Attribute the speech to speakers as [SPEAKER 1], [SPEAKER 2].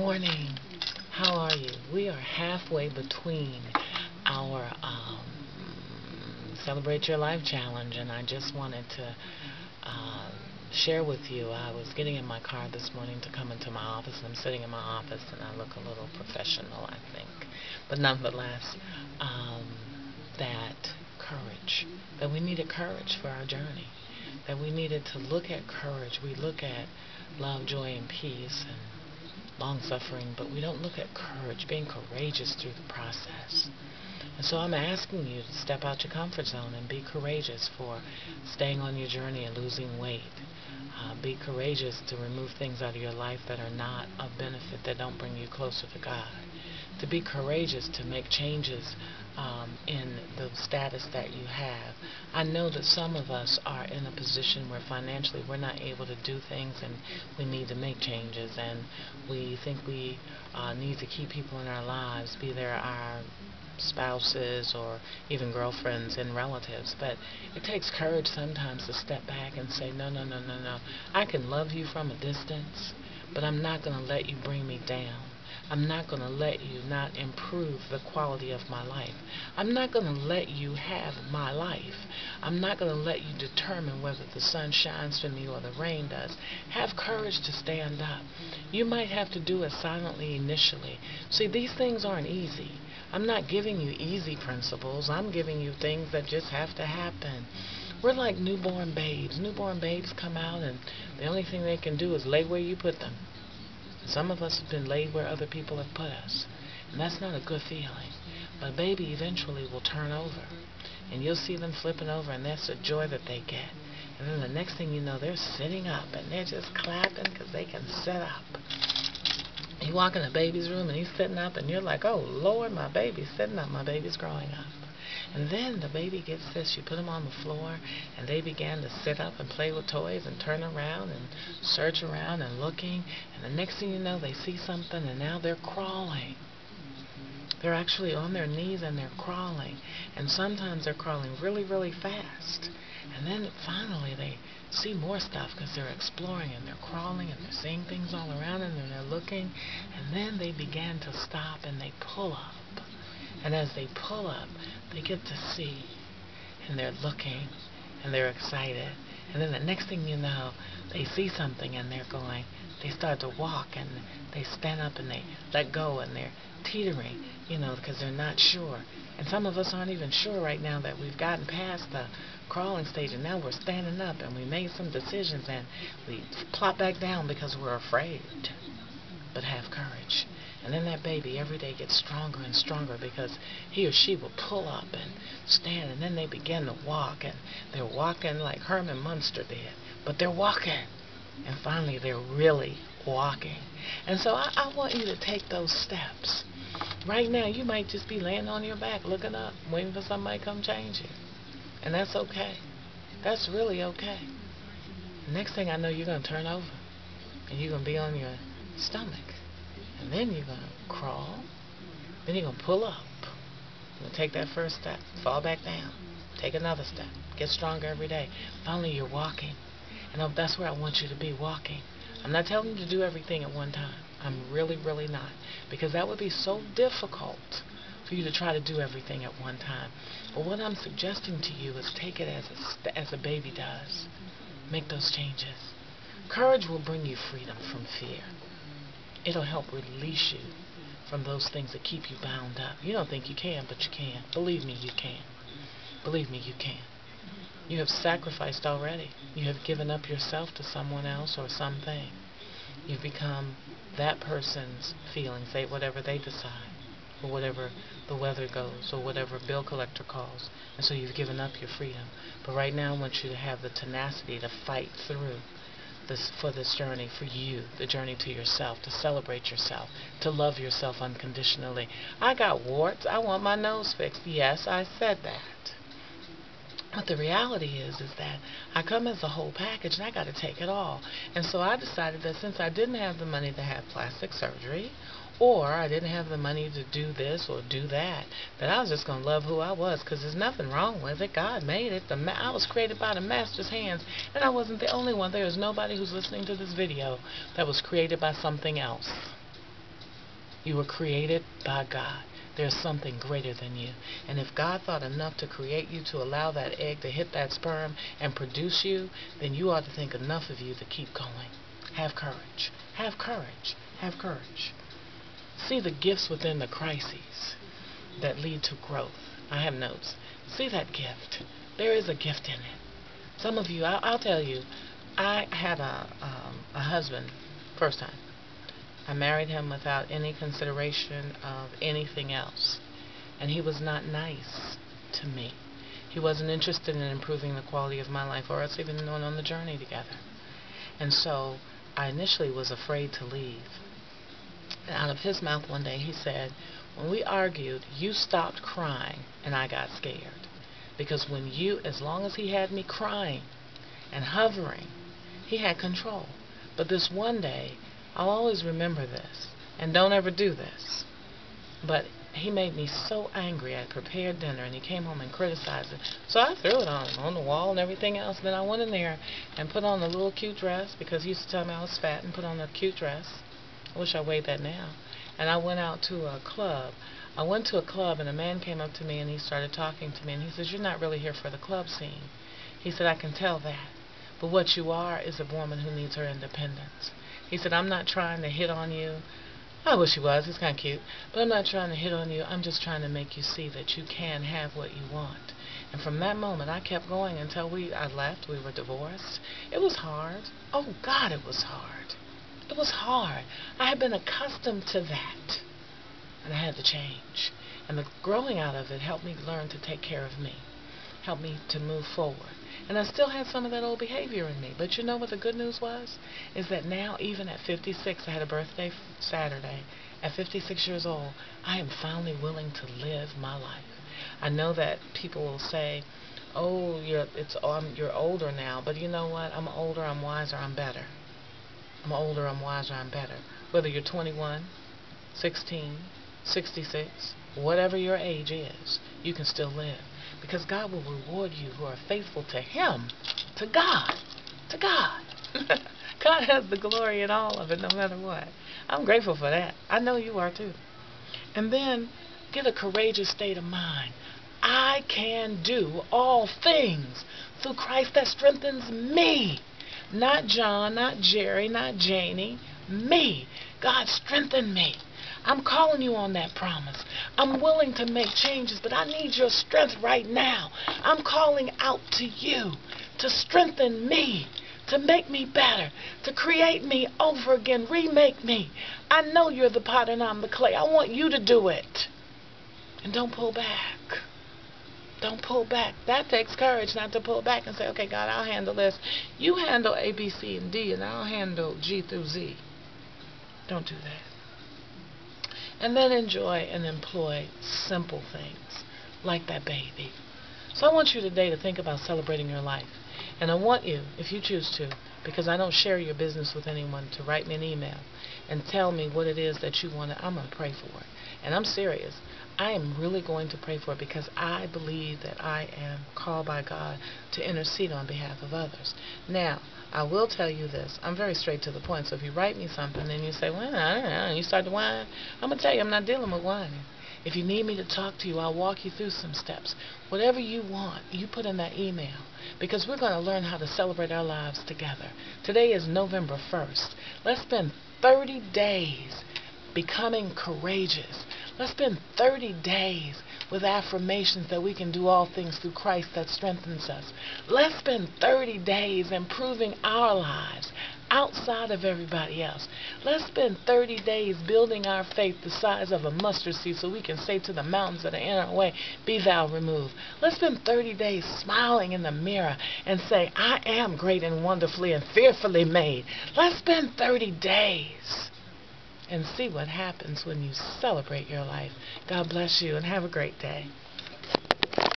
[SPEAKER 1] Morning. How are you? We are halfway between our Celebrate Your Life challenge, and I just wanted to share with you. I was getting in my car this morning to come into my office, and I'm sitting in my office, and I look a little professional, I think. But nonetheless, that courage, that we needed courage for our journey, that we needed to look at courage. We look at love, joy, and peace, and long-suffering, but we don't look at courage, being courageous through the process. And so I'm asking you to step out your comfort zone and be courageous for staying on your journey and losing weight. Be courageous to remove things out of your life that are not of benefit, that don't bring you closer to God. To be courageous to make changes in the status that you have. I know that some of us are in a position where financially we're not able to do things, and we need to make changes, and we think we need to keep people in our lives, be they our spouses or even girlfriends and relatives. But it takes courage sometimes to step back and say, no, no, no, no, no. I can love you from a distance, but I'm not going to let you bring me down. I'm not going to let you not improve the quality of my life. I'm not going to let you have my life. I'm not going to let you determine whether the sun shines for me or the rain does. Have courage to stand up. You might have to do it silently initially. See, these things aren't easy. I'm not giving you easy principles. I'm giving you things that just have to happen. We're like newborn babes. Newborn babes come out, and the only thing they can do is lay where you put them. Some of us have been laid where other people have put us, and that's not a good feeling. But a baby eventually will turn over, and you'll see them flipping over, and that's the joy that they get. And then the next thing you know, they're sitting up, and they're just clapping because they can sit up. You walk in a baby's room, and he's sitting up, and you're like, oh, Lord, my baby's sitting up, my baby's growing up. And then the baby gets this. You put them on the floor, and they begin to sit up and play with toys and turn around and search around and looking. And the next thing you know, they see something, and now they're crawling. They're actually on their knees, and they're crawling. And sometimes they're crawling really, really fast. And then finally they see more stuff because they're exploring, and they're crawling, and they're seeing things all around them, and they're looking. And then they begin to stop, and they pull up. And as they pull up, they get to see, and they're looking, and they're excited. And then the next thing you know, they see something, and they're going, they start to walk, and they stand up, and they let go, and they're teetering, because they're not sure. And some of us aren't even sure right now that we've gotten past the crawling stage, and now we're standing up, and we made some decisions, and we plop back down because we're afraid. But have courage. And then that baby every day gets stronger and stronger because he or she will pull up and stand, and then they begin to walk, and they're walking like Herman Munster did, but they're walking, and finally they're really walking. And so I want you to take those steps. Right now you might just be laying on your back looking up, waiting for somebody to come change you, and that's okay. That's really okay. The next thing I know, you're going to turn over, and you're going to be on your stomach. And then you're going to crawl. Then you're going to pull up. You're going to take that first step. Fall back down. Take another step. Get stronger every day. Finally, you're walking. And that's where I want you to be, walking. I'm not telling you to do everything at one time. I'm really, really not. Because that would be so difficult for you to try to do everything at one time. But what I'm suggesting to you is take it as a baby does. Make those changes. Courage will bring you freedom from fear. It'll help release you from those things that keep you bound up. You don't think you can, but you can. Believe me, you can. Believe me, you can. You have sacrificed already. You have given up yourself to someone else or something. You've become that person's feelings, whatever they decide, or whatever the weather goes, or whatever bill collector calls. And so you've given up your freedom. But right now I want you to have the tenacity to fight through for this journey, for you, the journey to yourself, to celebrate yourself, to love yourself unconditionally. I got warts. I want my nose fixed. Yes, I said that. But the reality is that I come as a whole package, and I got to take it all. And so I decided that since I didn't have the money to have plastic surgery, or I didn't have the money to do this or do that I was just going to love who I was, because there's nothing wrong with it. God made it. I was created by the Master's hands, and I wasn't the only one. There is nobody who's listening to this video that was created by something else. You were created by God. There's something greater than you. And if God thought enough to create you to allow that egg to hit that sperm and produce you, then you ought to think enough of you to keep going. Have courage. Have courage. Have courage. See the gifts within the crises that lead to growth. I have notes. See that gift. There is a gift in it. Some of you, I'll tell you, I had a husband, first time. I married him without any consideration of anything else. And he was not nice to me. He wasn't interested in improving the quality of my life or us even going on the journey together. And so I initially was afraid to leave. And out of his mouth one day he said, when we argued, you stopped crying and I got scared. Because when you, as long as he had me crying and hovering, he had control. But this one day, I'll always remember this, and don't ever do this, but he made me so angry. I prepared dinner, and he came home and criticized it. So I threw it on the wall and everything else. Then I went in there and put on a little cute dress, because he used to tell me I was fat, and put on a cute dress. I wish I weighed that now. And I went out to a club. I went to a club, and a man came up to me, and he started talking to me, and he says, you're not really here for the club scene. He said, I can tell that. But what you are is a woman who needs her independence. He said, I'm not trying to hit on you. I wish he was. He's kind of cute. But I'm not trying to hit on you. I'm just trying to make you see that you can have what you want. And from that moment, I kept going until I left. We were divorced. It was hard. Oh, God, it was hard. It was hard. I had been accustomed to that. And I had to change. And the growing out of it helped me learn to take care of me. Helped me to move forward. And I still had some of that old behavior in me. But you know what the good news was? Is that now, even at 56, I had a birthday Saturday. At 56 years old, I am finally willing to live my life. I know that people will say, oh, you're older now. But you know what? I'm older, I'm wiser, I'm better. I'm older, I'm wiser, I'm better. Whether you're 21, 16, 66, whatever your age is, you can still live. Because God will reward you who are faithful to Him, to God, to God. God has the glory in all of it, no matter what. I'm grateful for that. I know you are too. And then get a courageous state of mind. I can do all things through Christ that strengthens me. Not John, not Jerry, not Janie, me. God strengthen me. I'm calling you on that promise. I'm willing to make changes, but I need your strength right now. I'm calling out to you to strengthen me, to make me better, to create me over again, remake me. I know you're the potter and I'm the clay. I want you to do it. And don't pull back. Don't pull back. That takes courage, not to pull back and say, okay, God, I'll handle this. You handle A, B, C, and D, and I'll handle G through Z. Don't do that. And then enjoy and employ simple things like that baby. So I want you today to think about celebrating your life. And I want you, if you choose to, because I don't share your business with anyone, to write me an email and tell me what it is that you want. I'm going to pray for it. And I'm serious. I am really going to pray for it because I believe that I am called by God to intercede on behalf of others. Now, I will tell you this. I'm very straight to the point. So if you write me something and you say, well, I don't know, and you start to whine, I'm going to tell you I'm not dealing with whining. If you need me to talk to you, I'll walk you through some steps. Whatever you want, you put in that email. Because we're going to learn how to celebrate our lives together. Today is November 1st. Let's spend 30 days becoming courageous. Let's spend 30 days with affirmations that we can do all things through Christ that strengthens us. Let's spend 30 days improving our lives outside of everybody else. Let's spend 30 days building our faith the size of a mustard seed so we can say to the mountains that are in our way, be thou removed. Let's spend 30 days smiling in the mirror and say, I am great and wonderfully and fearfully made. Let's spend 30 days and see what happens when you celebrate your life. God bless you and have a great day.